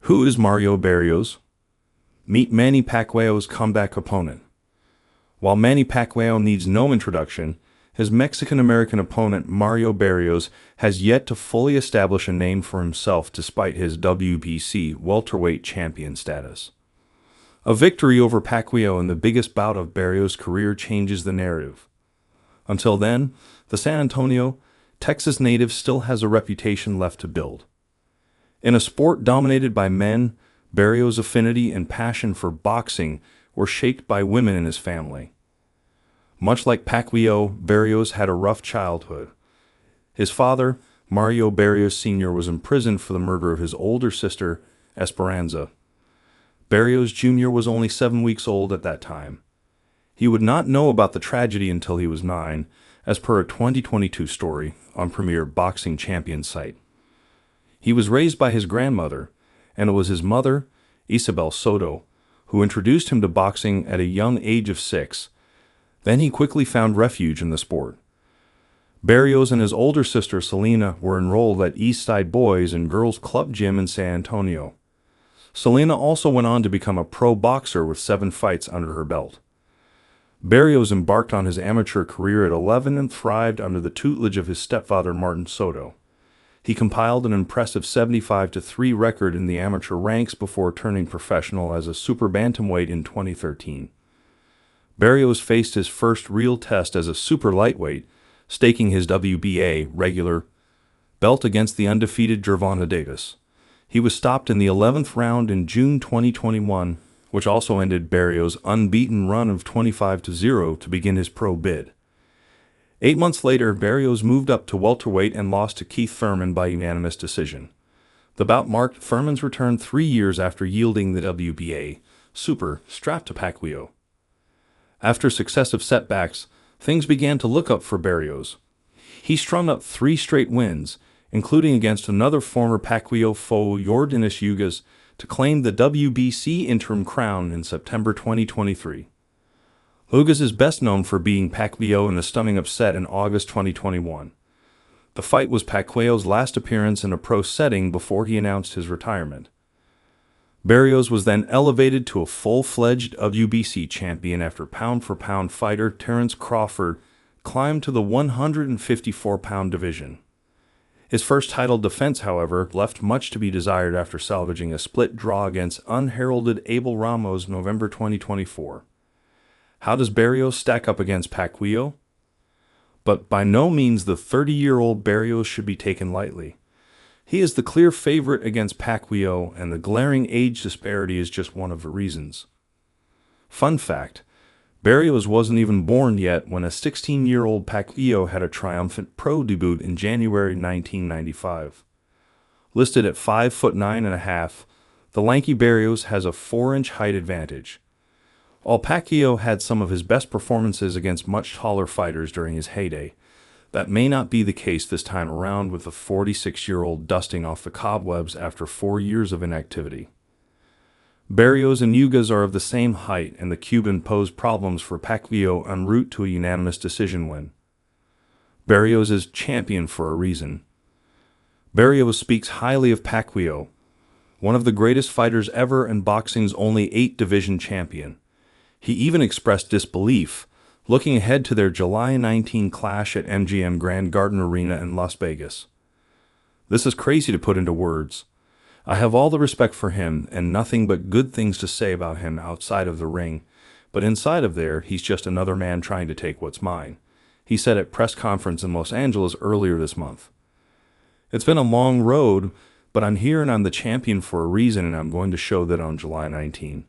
Who is Mario Barrios? Meet Manny Pacquiao's comeback opponent. While Manny Pacquiao needs no introduction, his Mexican-American opponent Mario Barrios has yet to fully establish a name for himself despite his WBC welterweight champion status. A victory over Pacquiao in the biggest bout of Barrios' career changes the narrative. Until then, the San Antonio, Texas native still has a reputation left to build. In a sport dominated by men, Barrios' affinity and passion for boxing were shaped by women in his family. Much like Pacquiao, Barrios had a rough childhood. His father, Mario Barrios Sr., was imprisoned for the murder of his older sister, Esperanza. Barrios Jr. was only 7 weeks old at that time. He would not know about the tragedy until he was 9, as per a 2022 story on Premier Boxing Champion site. He was raised by his grandmother, and it was his mother, Isabel Soto, who introduced him to boxing at a young age of 6. Then he quickly found refuge in the sport. Barrios and his older sister Selena were enrolled at Eastside Boys and Girls Club Gym in San Antonio. Selena also went on to become a pro boxer with 7 fights under her belt. Barrios embarked on his amateur career at 11 and thrived under the tutelage of his stepfather Martin Soto. He compiled an impressive 75-3 record in the amateur ranks before turning professional as a super bantamweight in 2013. Barrios faced his first real test as a super lightweight, staking his WBA regular belt against the undefeated Gervonta Davis. He was stopped in the 11th round in June 2021, which also ended Barrios' unbeaten run of 25-0 to begin his pro bid. 8 months later, Barrios moved up to welterweight and lost to Keith Thurman by unanimous decision. The bout marked Thurman's return 3 years after yielding the WBA super strap to Pacquiao. After successive setbacks, things began to look up for Barrios. He strung up 3 straight wins, including against another former Pacquiao foe, Yordenis Ugas, to claim the WBC interim crown in September 2023. Ugas is best known for beating Pacquiao in a stunning upset in August 2021. The fight was Pacquiao's last appearance in a pro setting before he announced his retirement. Barrios was then elevated to a full-fledged WBC champion after pound-for-pound fighter Terence Crawford climbed to the 154-pound division. His first title defense, however, left much to be desired after salvaging a split draw against unheralded Abel Ramos November 2024. How does Barrios stack up against Pacquiao? But by no means the 30-year-old Barrios should be taken lightly. He is the clear favorite against Pacquiao, and the glaring age disparity is just one of the reasons. Fun fact, Barrios wasn't even born yet when a 16-year-old Pacquiao had a triumphant pro debut in January 1995. Listed at 5'9½", the lanky Barrios has a 4-inch height advantage. While Pacquiao had some of his best performances against much taller fighters during his heyday, that may not be the case this time around, with the 46-year-old dusting off the cobwebs after 4 years of inactivity. Barrios and Ugas are of the same height, and the Cuban posed problems for Pacquiao en route to a unanimous decision win. Barrios is champion for a reason. Barrios speaks highly of Pacquiao, one of the greatest fighters ever and boxing's only 8-division champion. He even expressed disbelief, looking ahead to their July 19 clash at MGM Grand Garden Arena in Las Vegas. This is crazy to put into words. I have all the respect for him and nothing but good things to say about him outside of the ring, but inside of there, he's just another man trying to take what's mine, he said at press conference in Los Angeles earlier this month. It's been a long road, but I'm here and I'm the champion for a reason, and I'm going to show that on July 19.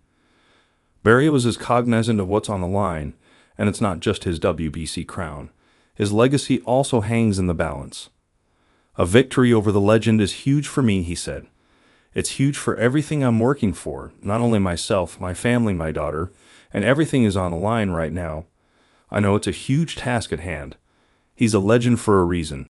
Barrios is cognizant of what's on the line, and it's not just his WBC crown. His legacy also hangs in the balance. A victory over the legend is huge for me, he said. It's huge for everything I'm working for, not only myself, my family, my daughter, and everything is on the line right now. I know it's a huge task at hand. He's a legend for a reason.